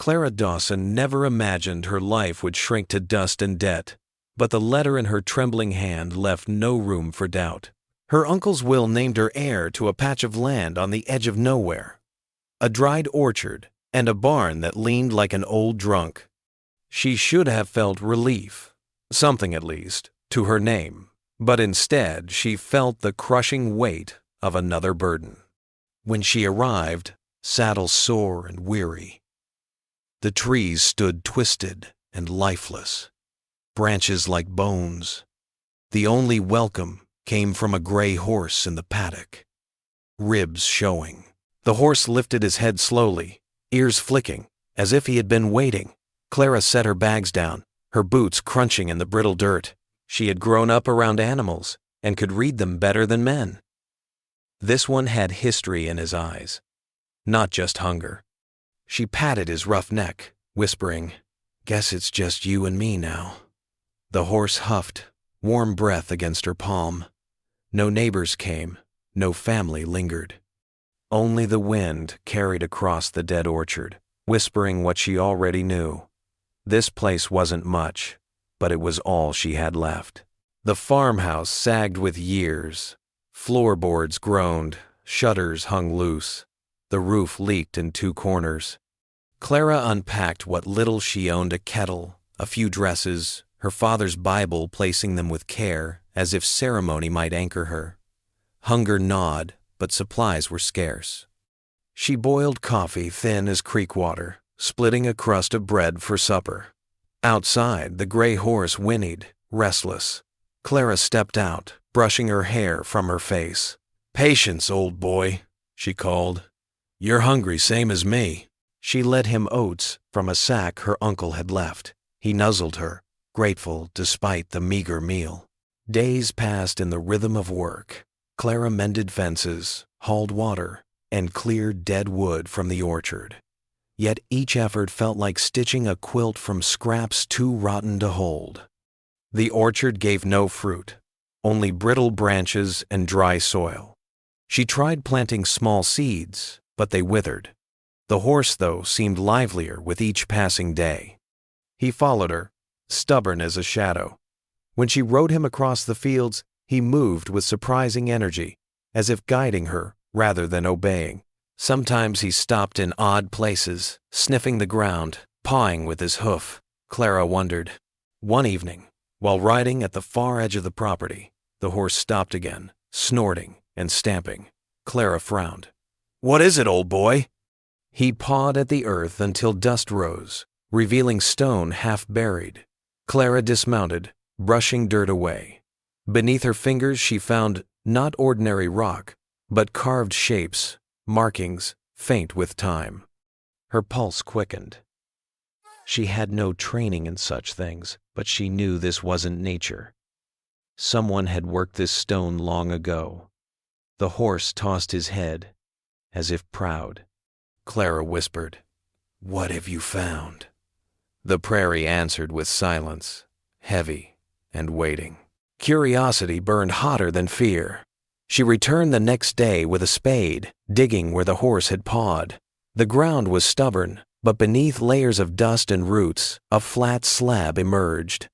Clara Dawson never imagined her life would shrink to dust and debt, but the letter in her trembling hand left no room for doubt. Her uncle's will named her heir to a patch of land on the edge of nowhere, a dried orchard, and a barn that leaned like an old drunk. She should have felt relief, something at least, to her name, but instead she felt the crushing weight of another burden. When she arrived, saddle sore and weary, the trees stood twisted and lifeless, branches like bones. The only welcome came from a gray horse in the paddock, ribs showing. The horse lifted his head slowly, ears flicking, as if he had been waiting. Clara set her bags down, her boots crunching in the brittle dirt. She had grown up around animals and could read them better than men. This one had history in his eyes, not just hunger. She patted his rough neck, whispering, "Guess it's just you and me now." The horse huffed, warm breath against her palm. No neighbors came, no family lingered. Only the wind carried across the dead orchard, whispering what she already knew. This place wasn't much, but it was all she had left. The farmhouse sagged with years. Floorboards groaned, shutters hung loose. The roof leaked in two corners. Clara unpacked what little she owned: a kettle, a few dresses, her father's Bible, placing them with care, as if ceremony might anchor her. Hunger gnawed, but supplies were scarce. She boiled coffee thin as creek water, splitting a crust of bread for supper. Outside, the gray horse whinnied, restless. Clara stepped out, brushing her hair from her face. "Patience, old boy," she called. "You're hungry, same as me." She led him oats from a sack her uncle had left. He nuzzled her, grateful despite the meager meal. Days passed in the rhythm of work. Clara mended fences, hauled water, and cleared dead wood from the orchard. Yet each effort felt like stitching a quilt from scraps too rotten to hold. The orchard gave no fruit, only brittle branches and dry soil. She tried planting small seeds, but they withered. The horse, though, seemed livelier with each passing day. He followed her, stubborn as a shadow. When she rode him across the fields, he moved with surprising energy, as if guiding her rather than obeying. Sometimes he stopped in odd places, sniffing the ground, pawing with his hoof. Clara wondered. One evening, while riding at the far edge of the property, the horse stopped again, snorting and stamping. Clara frowned. "What is it, old boy?" He pawed at the earth until dust rose, revealing stone half buried. Clara dismounted, brushing dirt away. Beneath her fingers she found not ordinary rock, but carved shapes, markings, faint with time. Her pulse quickened. She had no training in such things, but she knew this wasn't nature. Someone had worked this stone long ago. The horse tossed his head, as if proud. Clara whispered, "What have you found?" The prairie answered with silence, heavy and waiting. Curiosity burned hotter than fear. She returned the next day with a spade, digging where the horse had pawed. The ground was stubborn, but beneath layers of dust and roots, a flat slab emerged.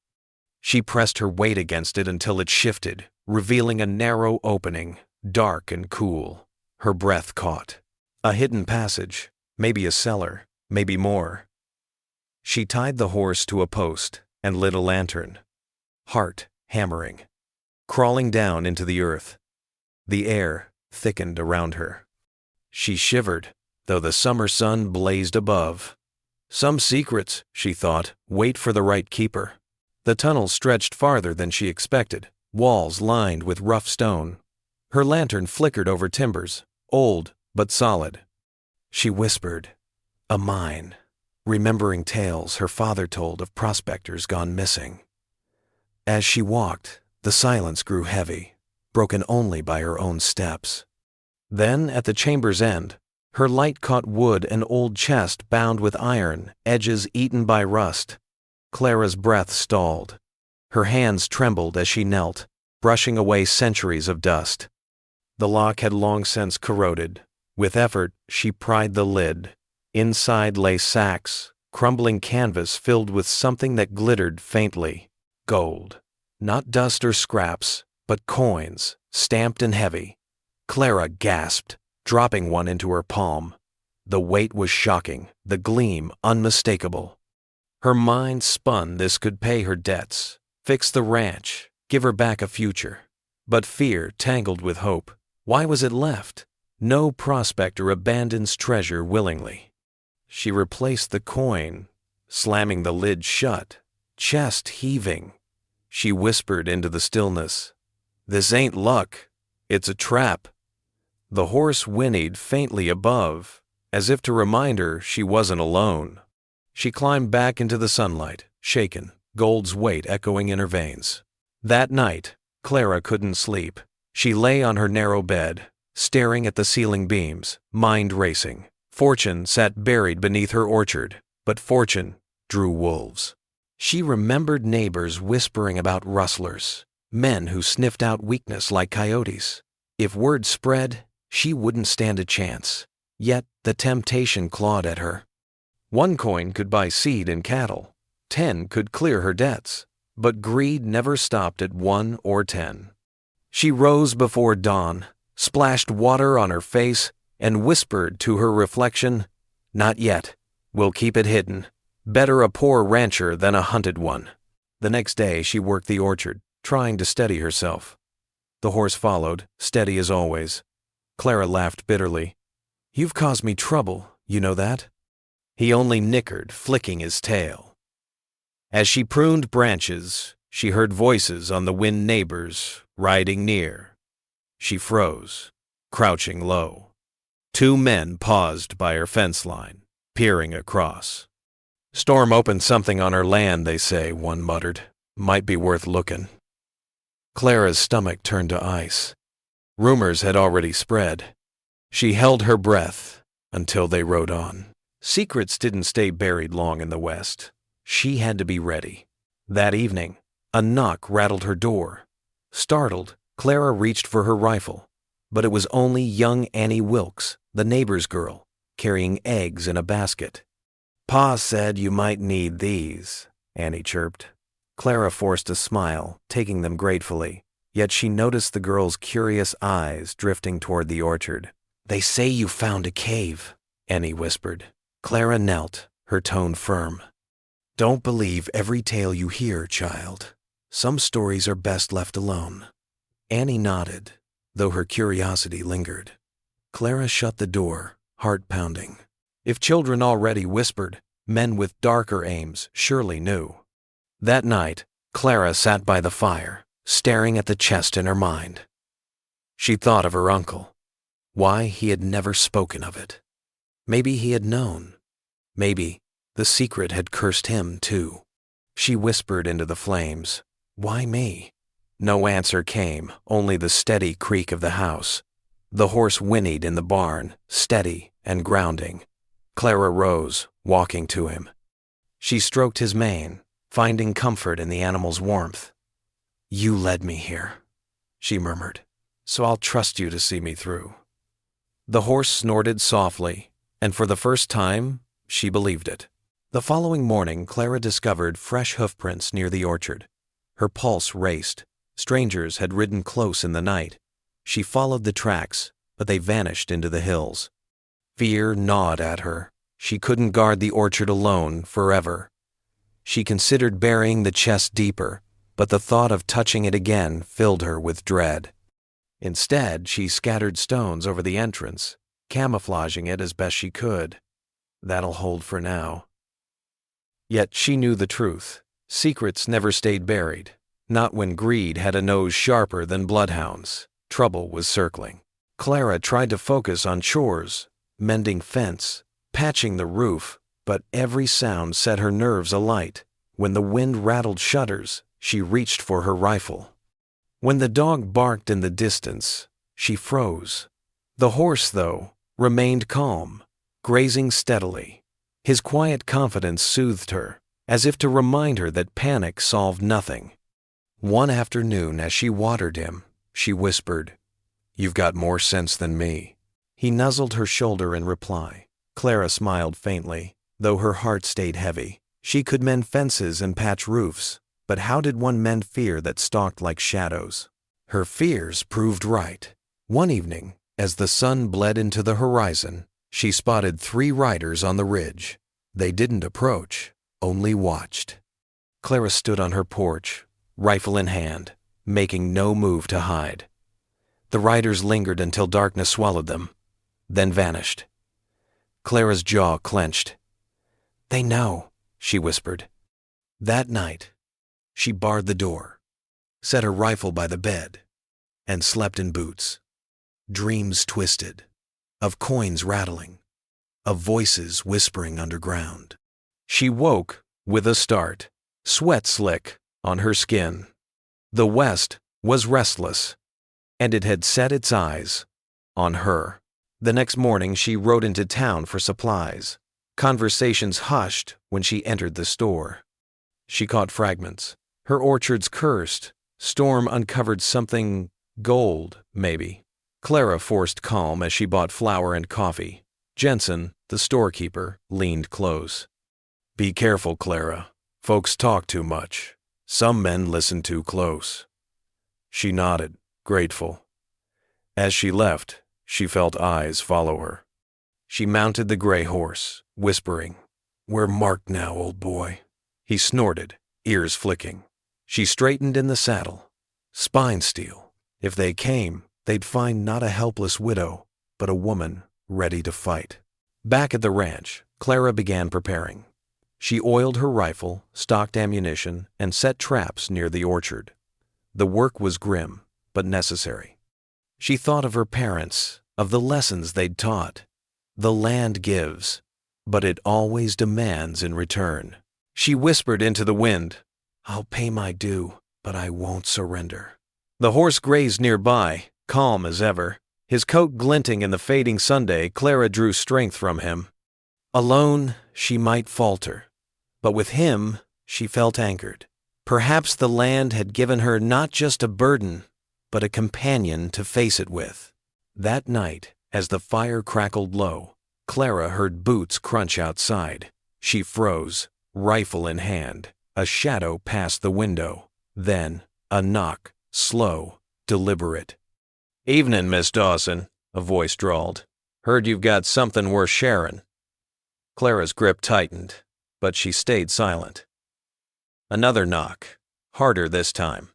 She pressed her weight against it until it shifted, revealing a narrow opening, dark and cool. Her breath caught. A hidden passage, maybe a cellar, maybe more. She tied the horse to a post and lit a lantern. Heart hammering, crawling down into the earth. The air thickened around her. She shivered, though the summer sun blazed above. Some secrets, she thought, wait for the right keeper. The tunnel stretched farther than she expected, walls lined with rough stone. Her lantern flickered over timbers, old but solid. She whispered, "A mine," remembering tales her father told of prospectors gone missing. As she walked, the silence grew heavy, broken only by her own steps. Then, at the chamber's end, her light caught wood, an old chest bound with iron, edges eaten by rust. Clara's breath stalled. Her hands trembled as she knelt, brushing away centuries of dust. The lock had long since corroded. With effort, she pried the lid. Inside lay sacks, crumbling canvas filled with something that glittered faintly. Gold. Not dust or scraps, but coins, stamped and heavy. Clara gasped, dropping one into her palm. The weight was shocking, the gleam unmistakable. Her mind spun this could pay her debts, fix the ranch, give her back a future. But fear tangled with hope. Why was it left? No prospector abandons treasure willingly. She replaced the coin, slamming the lid shut, chest heaving. She whispered into the stillness, "This ain't luck. It's a trap." The horse whinnied faintly above, as if to remind her she wasn't alone. She climbed back into the sunlight, shaken, gold's weight echoing in her veins. That night, Clara couldn't sleep. She lay on her narrow bed, staring at the ceiling beams, mind racing. Fortune sat buried beneath her orchard, but fortune drew wolves. She remembered neighbors whispering about rustlers, men who sniffed out weakness like coyotes. If word spread, she wouldn't stand a chance. Yet the temptation clawed at her. 1 coin could buy seed and cattle. 10 could clear her debts. But greed never stopped at 1 or 10. She rose before dawn, splashed water on her face, and whispered to her reflection, "Not yet. We'll keep it hidden. Better a poor rancher than a hunted one." The next day she worked the orchard, trying to steady herself. The horse followed, steady as always. Clara laughed bitterly. "You've caused me trouble, you know that?" He only nickered, flicking his tail. As she pruned branches, she heard voices on the wind, neighbors riding near. She froze, crouching low. 2 men paused by her fence line, peering across. "Storm opened something on her land, they say," one muttered. "Might be worth looking." Clara's stomach turned to ice. Rumors had already spread. She held her breath until they rode on. Secrets didn't stay buried long in the West. She had to be ready. That evening, a knock rattled her door. Startled, Clara reached for her rifle, but it was only young Annie Wilkes, the neighbor's girl, carrying eggs in a basket. "Pa said you might need these," Annie chirped. Clara forced a smile, taking them gratefully, yet she noticed the girl's curious eyes drifting toward the orchard. "They say you found a cave," Annie whispered. Clara knelt, her tone firm. "Don't believe every tale you hear, child. Some stories are best left alone." Annie nodded, though her curiosity lingered. Clara shut the door, heart pounding. If children already whispered, men with darker aims surely knew. That night, Clara sat by the fire, staring at the chest in her mind. She thought of her uncle. Why he had never spoken of it. Maybe he had known. Maybe the secret had cursed him, too. She whispered into the flames, "Why me?" No answer came, only the steady creak of the house. The horse whinnied in the barn, steady and grounding. Clara rose, walking to him. She stroked his mane, finding comfort in the animal's warmth. "You led me here," she murmured, "so I'll trust you to see me through." The horse snorted softly, and for the first time, she believed it. The following morning, Clara discovered fresh hoofprints near the orchard. Her pulse raced. Strangers had ridden close in the night. She followed the tracks, but they vanished into the hills. Fear gnawed at her. She couldn't guard the orchard alone forever. She considered burying the chest deeper, but the thought of touching it again filled her with dread. Instead, she scattered stones over the entrance, camouflaging it as best she could. That'll hold for now. Yet she knew the truth. Secrets never stayed buried. Not when greed had a nose sharper than bloodhounds. Trouble was circling. Clara tried to focus on chores, mending fence, patching the roof, but every sound set her nerves alight. When the wind rattled shutters, she reached for her rifle. When the dog barked in the distance, she froze. The horse, though, remained calm, grazing steadily. His quiet confidence soothed her, as if to remind her that panic solved nothing. One afternoon, as she watered him, she whispered, "You've got more sense than me." He nuzzled her shoulder in reply. Clara smiled faintly, Though her heart stayed heavy, she could mend fences and patch roofs, but how did one mend fear that stalked like shadows? Her fears proved right. One evening, as the sun bled into the horizon, she spotted 3 riders on the ridge. They didn't approach, only watched. Clara stood on her porch, rifle in hand, making no move to hide. The riders lingered until darkness swallowed them, then vanished. Clara's jaw clenched. "They know," she whispered. That night, she barred the door, set her rifle by the bed, and slept in boots. Dreams twisted, of coins rattling, of voices whispering underground. She woke with a start, sweat slick on her skin. The West was restless, and it had set its eyes on her. The next morning she rode into town for supplies. Conversations hushed when she entered the store. She caught fragments. Her orchards cursed. Storm uncovered something gold, maybe. Clara forced calm as she bought flour and coffee. Jensen, the storekeeper, leaned close. "Be careful, Clara. Folks talk too much. Some men listen too close." She nodded, grateful. As she left, she felt eyes follow her. She mounted the gray horse, whispering, "We're marked now, old boy." He snorted, ears flicking. She straightened in the saddle. Spine steel. If they came, they'd find not a helpless widow, but a woman ready to fight. Back at the ranch, Clara began preparing. She oiled her rifle, stocked ammunition, and set traps near the orchard. The work was grim, but necessary. She thought of her parents, of the lessons they'd taught. The land gives, but it always demands in return. She whispered into the wind, "I'll pay my due, but I won't surrender." The horse grazed nearby, calm as ever. His coat glinting in the fading Sunday, Clara drew strength from him. Alone, she might falter, but with him, she felt anchored. Perhaps the land had given her not just a burden, but a companion to face it with. That night, as the fire crackled low, Clara heard boots crunch outside. She froze, rifle in hand. A shadow passed the window. Then, a knock, slow, deliberate. "Evening, Miss Dawson," a voice drawled. "Heard you've got something worth sharing." Clara's grip tightened, but she stayed silent. Another knock, harder this time.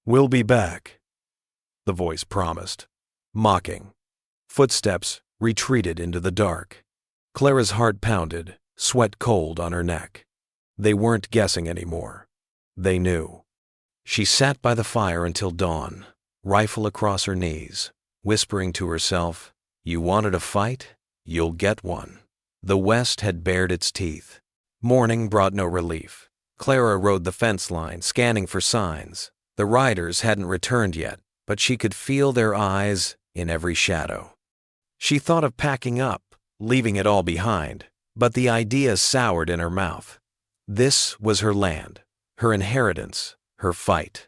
"We'll be back," the voice promised, mocking. Footsteps retreated into the dark. Clara's heart pounded, sweat cold on her neck. They weren't guessing anymore. They knew. She sat by the fire until dawn, rifle across her knees, whispering to herself, "You wanted a fight? You'll get one." The West had bared its teeth. Morning brought no relief. Clara rode the fence line, scanning for signs. The riders hadn't returned yet, but she could feel their eyes in every shadow. She thought of packing up, leaving it all behind, but the idea soured in her mouth. This was her land, her inheritance, her fight.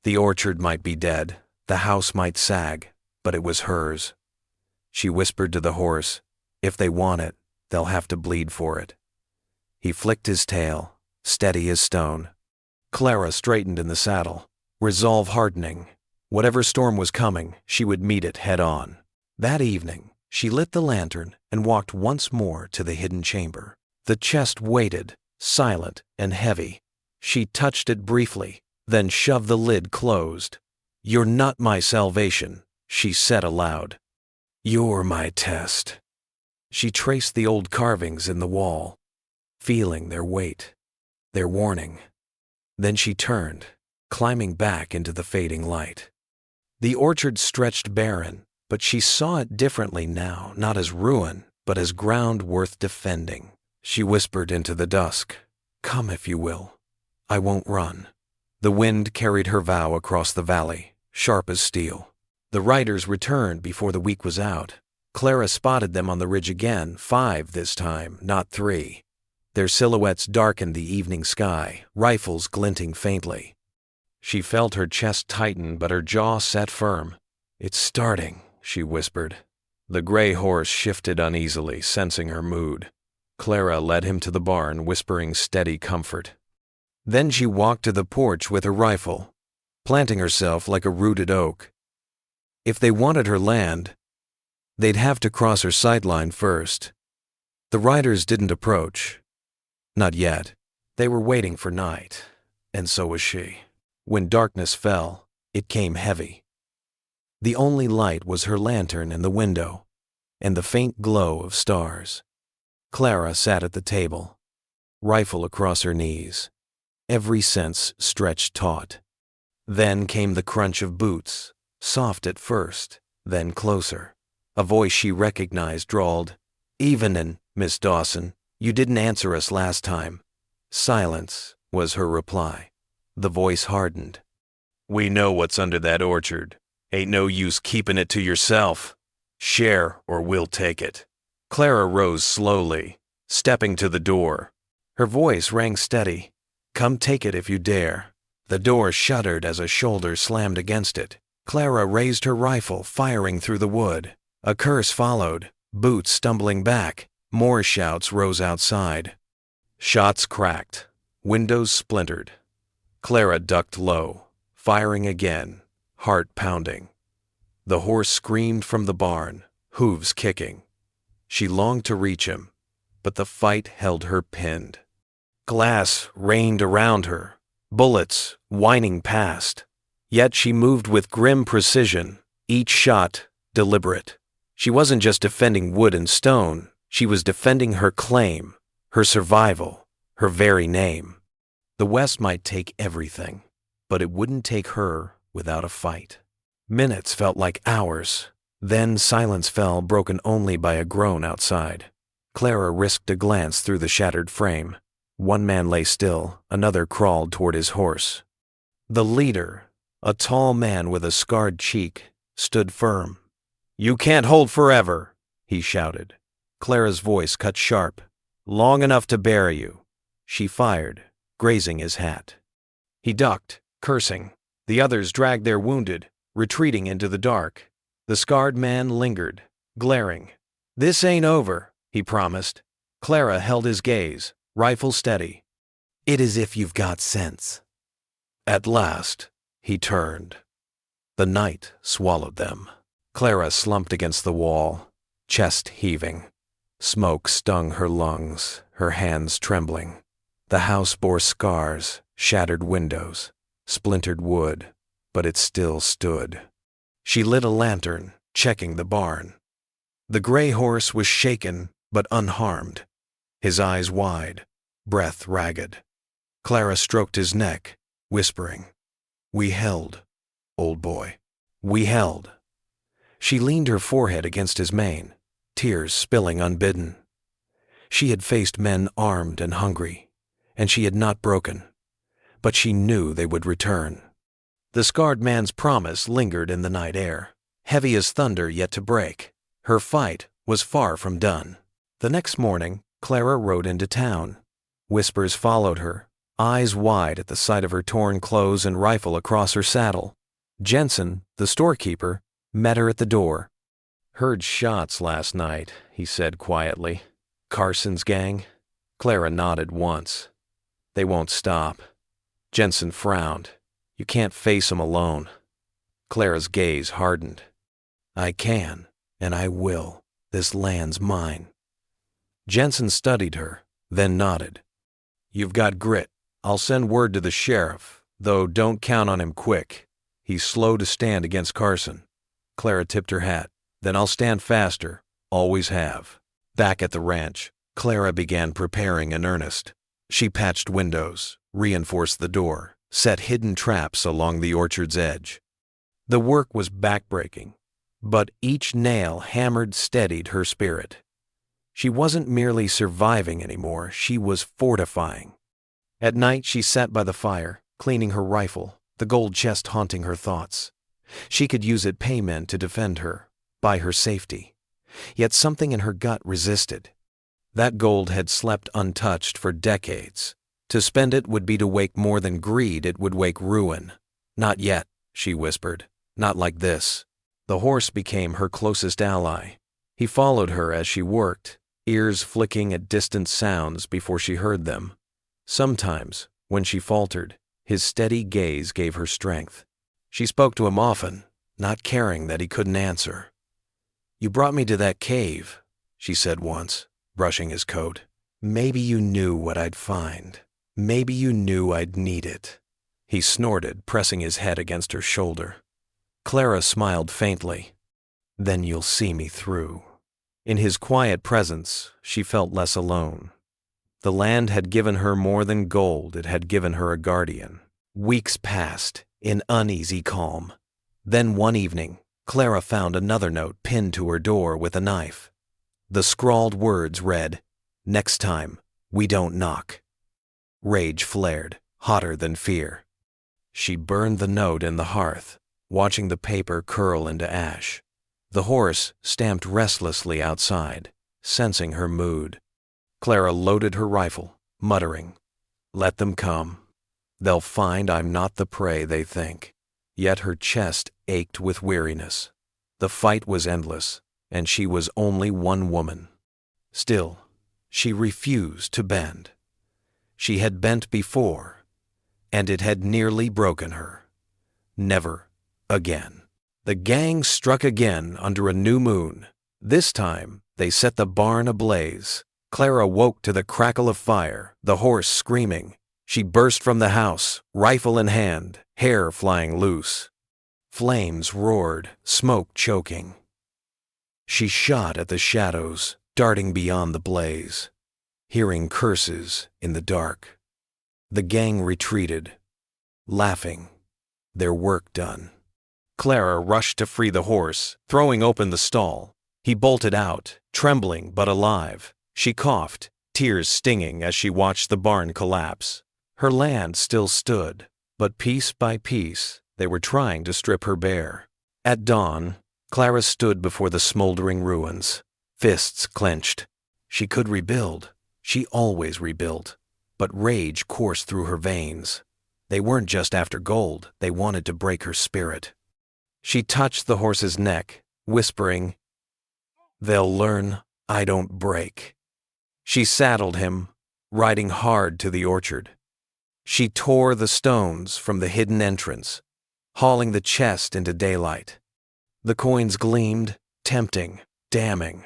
The orchard might be dead, the house might sag, but it was hers. She whispered to the horse, "If they want it, they'll have to bleed for it." He flicked his tail, steady as stone. Clara straightened in the saddle, resolve hardening. Whatever storm was coming, she would meet it head on. That evening, she lit the lantern and walked once more to the hidden chamber. The chest waited, silent and heavy. She touched it briefly, then shoved the lid closed. "You're not my salvation," she said aloud. "You're my test." She traced the old carvings in the wall, feeling their weight, their warning. Then she turned, climbing back into the fading light. The orchard stretched barren, but she saw it differently now, not as ruin, but as ground worth defending. She whispered into the dusk, "Come if you will. I won't run." The wind carried her vow across the valley, sharp as steel. The riders returned before the week was out. Clara spotted them on the ridge again, 5 this time, not 3. Their silhouettes darkened the evening sky, rifles glinting faintly. She felt her chest tighten, but her jaw set firm. "It's starting," she whispered. The gray horse shifted uneasily, sensing her mood. Clara led him to the barn, whispering steady comfort. Then she walked to the porch with her rifle, planting herself like a rooted oak. If they wanted her land, they'd have to cross her sightline first. The riders didn't approach. Not yet. They were waiting for night, and so was she. When darkness fell, it came heavy. The only light was her lantern in the window, and the faint glow of stars. Clara sat at the table, rifle across her knees, every sense stretched taut. Then came the crunch of boots, soft at first, then closer. A voice she recognized drawled, "Evenin', Miss Dawson. You didn't answer us last time." Silence was her reply. The voice hardened. "We know what's under that orchard. Ain't no use keeping it to yourself. Share or we'll take it." Clara rose slowly, stepping to the door. Her voice rang steady. "Come take it if you dare." The door shuddered as a shoulder slammed against it. Clara raised her rifle, firing through the wood. A curse followed, boots stumbling back. More shouts rose outside. Shots cracked, windows splintered. Clara ducked low, firing again, heart pounding. The horse screamed from the barn, hooves kicking. She longed to reach him, but the fight held her pinned. Glass rained around her, bullets whining past. Yet she moved with grim precision, each shot deliberate. She wasn't just defending wood and stone, she was defending her claim, her survival, her very name. The West might take everything, but it wouldn't take her without a fight. Minutes felt like hours. Then silence fell, broken only by a groan outside. Clara risked a glance through the shattered frame. One man lay still, another crawled toward his horse. The leader, a tall man with a scarred cheek, stood firm. "You can't hold forever," he shouted. Clara's voice cut sharp. "Long enough to bury you." She fired, grazing his hat. He ducked, cursing. The others dragged their wounded, retreating into the dark. The scarred man lingered, glaring. "This ain't over," he promised. Clara held his gaze, rifle steady. "It is if you've got sense." At last, he turned. The night swallowed them. Clara slumped against the wall, chest heaving. Smoke stung her lungs, her hands trembling. The house bore scars, shattered windows, splintered wood, but it still stood. She lit a lantern, checking the barn. The gray horse was shaken but unharmed, his eyes wide, breath ragged. Clara stroked his neck, whispering, "We held, old boy, we held." She leaned her forehead against his mane, tears spilling unbidden. She had faced men armed and hungry, and she had not broken, but she knew they would return. The scarred man's promise lingered in the night air, heavy as thunder yet to break. Her fight was far from done. The next morning, Clara rode into town. Whispers followed her, eyes wide at the sight of her torn clothes and rifle across her saddle. Jensen, the storekeeper, met her at the door. "Heard shots last night," he said quietly. "Carson's gang?" Clara nodded once. "They won't stop." Jensen frowned. "You can't face 'em alone." Clara's gaze hardened. "I can, and I will. This land's mine." Jensen studied her, then nodded. "You've got grit. I'll send word to the sheriff, though don't count on him quick. He's slow to stand against Carson." Clara tipped her hat. "Then I'll stand faster. Always have." Back at the ranch, Clara began preparing in earnest. She patched windows, reinforced the door, set hidden traps along the orchard's edge. The work was backbreaking, but each nail hammered steadied her spirit. She wasn't merely surviving anymore, she was fortifying. At night she sat by the fire, cleaning her rifle, the gold chest haunting her thoughts. She could use it pay men to defend her, buy her safety. Yet something in her gut resisted. That gold had slept untouched for decades. To spend it would be to wake more than greed, it would wake ruin. "Not yet," she whispered. "Not like this." The horse became her closest ally. He followed her as she worked, ears flicking at distant sounds before she heard them. Sometimes, when she faltered, his steady gaze gave her strength. She spoke to him often, not caring that he couldn't answer. "You brought me to that cave," she said once, brushing his coat. "Maybe you knew what I'd find. Maybe you knew I'd need it." He snorted, pressing his head against her shoulder. Clara smiled faintly. "Then you'll see me through." In his quiet presence, she felt less alone. The land had given her more than gold, it had given her a guardian. Weeks passed, in uneasy calm. Then one evening, Clara found another note pinned to her door with a knife. The scrawled words read, "Next time, we don't knock." Rage flared, hotter than fear. She burned the note in the hearth, watching the paper curl into ash. The horse stamped restlessly outside, sensing her mood. Clara loaded her rifle, muttering, "Let them come. They'll find I'm not the prey they think." Yet her chest ached with weariness. The fight was endless, and she was only one woman. Still, she refused to bend. She had bent before, and it had nearly broken her. Never again. The gang struck again under a new moon. This time, they set the barn ablaze. Clara woke to the crackle of fire, the horse screaming. She burst from the house, rifle in hand, hair flying loose. Flames roared, smoke choking. She shot at the shadows, darting beyond the blaze, hearing curses in the dark. The gang retreated, laughing, their work done. Clara rushed to free the horse, throwing open the stall. He bolted out, trembling but alive. She coughed, tears stinging as she watched the barn collapse. Her land still stood, but piece by piece, they were trying to strip her bare. At dawn, Clara stood before the smoldering ruins, fists clenched. She could rebuild. She always rebuilt. But rage coursed through her veins. They weren't just after gold, they wanted to break her spirit. She touched the horse's neck, whispering, "They'll learn I don't break." She saddled him, riding hard to the orchard. She tore the stones from the hidden entrance, hauling the chest into daylight. The coins gleamed, tempting, damning.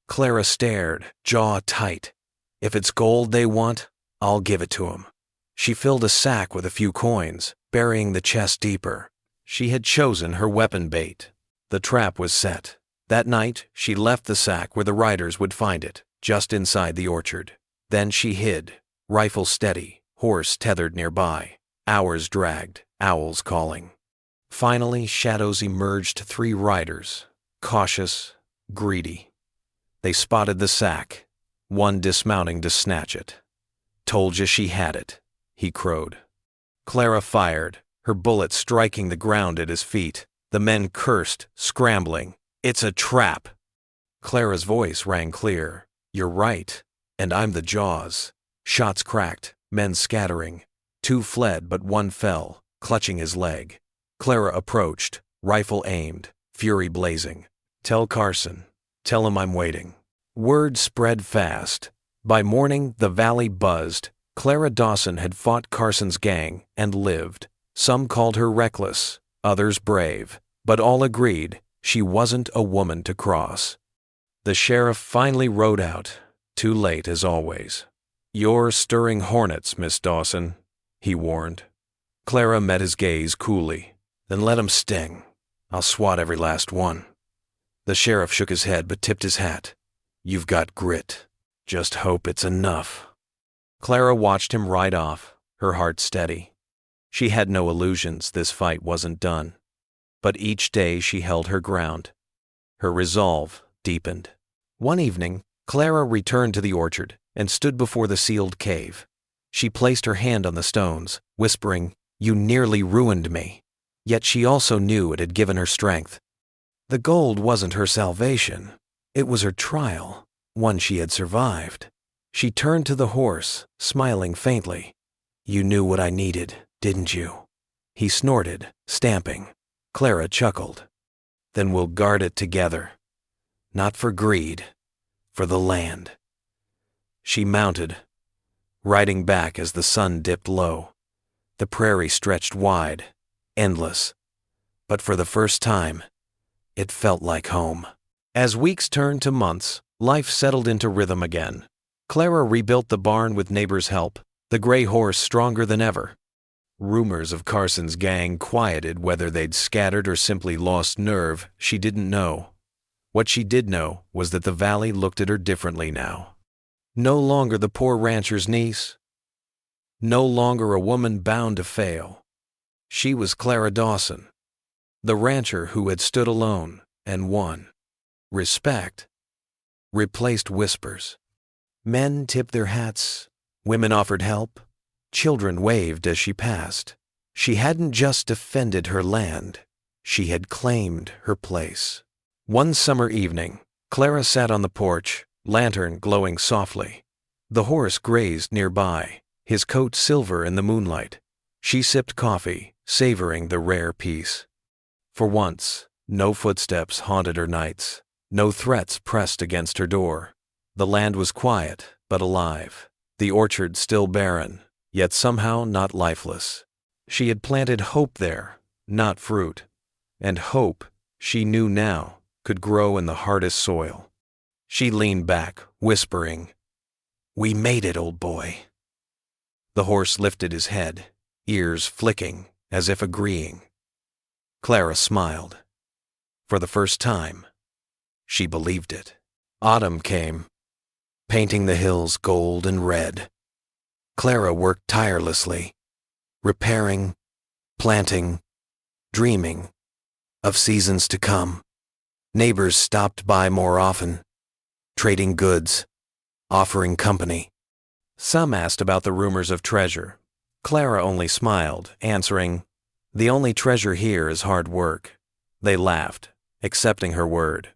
Clara stared, jaw tight. If it's gold they want, I'll give it to 'em. She filled a sack with a few coins, burying the chest deeper. She had chosen her weapon bait. The trap was set. That night, she left the sack where the riders would find it, just inside the orchard. Then she hid, rifle steady, horse tethered nearby. Hours dragged, owls calling. Finally, shadows emerged 3 riders, cautious, greedy. They spotted the sack, one dismounting to snatch it. "Told you she had it," he crowed. Clara fired, her bullet striking the ground at his feet. The men cursed, scrambling. "It's a trap!" Clara's voice rang clear. "You're right, and I'm the jaws." Shots cracked, men scattering. 2 fled, but 1 fell, clutching his leg. Clara approached, rifle aimed, fury blazing. "Tell Carson. Tell him I'm waiting." Word spread fast. By morning, the valley buzzed. Clara Dawson had fought Carson's gang and lived. Some called her reckless, others brave, but all agreed she wasn't a woman to cross. The sheriff finally rode out, too late as always. "You're stirring hornets, Miss Dawson," he warned. Clara met his gaze coolly. "Then let 'em sting. I'll swat every last one." The sheriff shook his head but tipped his hat. "You've got grit. Just hope it's enough." Clara watched him ride off, her heart steady. She had no illusions this fight wasn't done. But each day she held her ground. Her resolve deepened. One evening, Clara returned to the orchard and stood before the sealed cave. She placed her hand on the stones, whispering, "You nearly ruined me." Yet she also knew it had given her strength. The gold wasn't her salvation. It was her trial, one she had survived. She turned to the horse, smiling faintly. "You knew what I needed, didn't you?" He snorted, stamping. Clara chuckled. "Then we'll guard it together. Not for greed, for the land." She mounted, riding back as the sun dipped low. The prairie stretched wide, endless, but for the first time, it felt like home. As weeks turned to months, life settled into rhythm again. Clara rebuilt the barn with neighbors' help, the gray horse stronger than ever. Rumors of Carson's gang quieted, whether they'd scattered or simply lost nerve, she didn't know. What she did know was that the valley looked at her differently now. No longer the poor rancher's niece. No longer a woman bound to fail. She was Clara Dawson, the rancher who had stood alone and won. Respect replaced whispers. Men tipped their hats, women offered help, children waved as she passed. She hadn't just defended her land, she had claimed her place. One summer evening, Clara sat on the porch, lantern glowing softly. The horse grazed nearby, his coat silver in the moonlight. She sipped coffee, savoring the rare peace. For once, no footsteps haunted her nights. No threats pressed against her door. The land was quiet, but alive. The orchard still barren, yet somehow not lifeless. She had planted hope there, not fruit. And hope, she knew now, could grow in the hardest soil. She leaned back, whispering, "We made it, old boy." The horse lifted his head, ears flicking, as if agreeing. Clara smiled. For the first time, she believed it. Autumn came, painting the hills gold and red. Clara worked tirelessly, repairing, planting, dreaming of seasons to come. Neighbors stopped by more often, trading goods, offering company. Some asked about the rumors of treasure. Clara only smiled, answering, "The only treasure here is hard work." They laughed, accepting her word.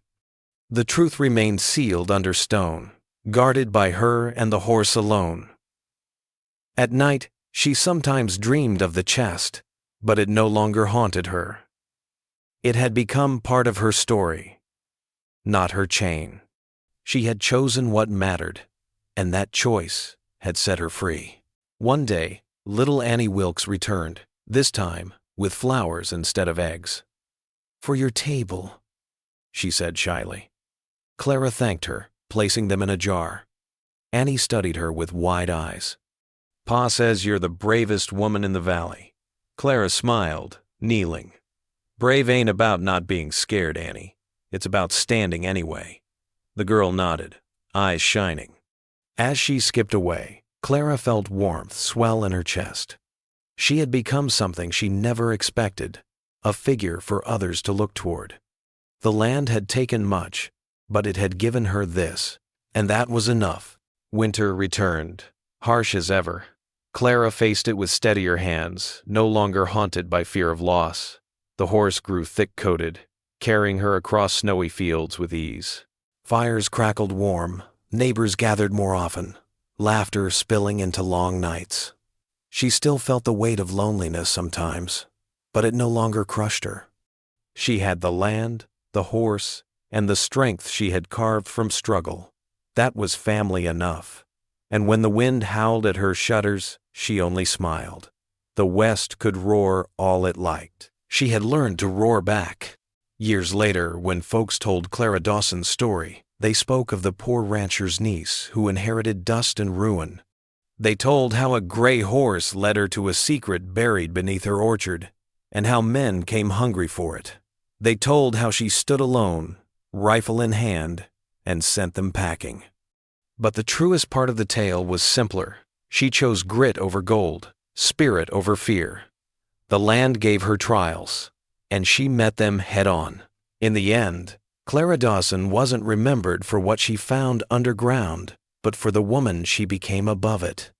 The truth remained sealed under stone, guarded by her and the horse alone. At night, she sometimes dreamed of the chest, but it no longer haunted her. It had become part of her story, not her chain. She had chosen what mattered, and that choice had set her free. One day, little Annie Wilkes returned, this time with flowers instead of eggs. "For your table," she said shyly. Clara thanked her, placing them in a jar. Annie studied her with wide eyes. "Pa says you're the bravest woman in the valley." Clara smiled, kneeling. "Brave ain't about not being scared, Annie. It's about standing anyway." The girl nodded, eyes shining. As she skipped away, Clara felt warmth swell in her chest. She had become something she never expected, a figure for others to look toward. The land had taken much, but it had given her this, and that was enough. Winter returned, harsh as ever. Clara faced it with steadier hands, no longer haunted by fear of loss. The horse grew thick-coated, carrying her across snowy fields with ease. Fires crackled warm, neighbors gathered more often, laughter spilling into long nights. She still felt the weight of loneliness sometimes, but it no longer crushed her. She had the land, the horse, and the strength she had carved from struggle. That was family enough. And when the wind howled at her shutters, she only smiled. The West could roar all it liked. She had learned to roar back. Years later, when folks told Clara Dawson's story, they spoke of the poor rancher's niece who inherited dust and ruin. They told how a gray horse led her to a secret buried beneath her orchard, and how men came hungry for it. They told how she stood alone, rifle in hand, and sent them packing. But the truest part of the tale was simpler. She chose grit over gold, spirit over fear. The land gave her trials, and she met them head-on. In the end, Clara Dawson wasn't remembered for what she found underground, but for the woman she became above it.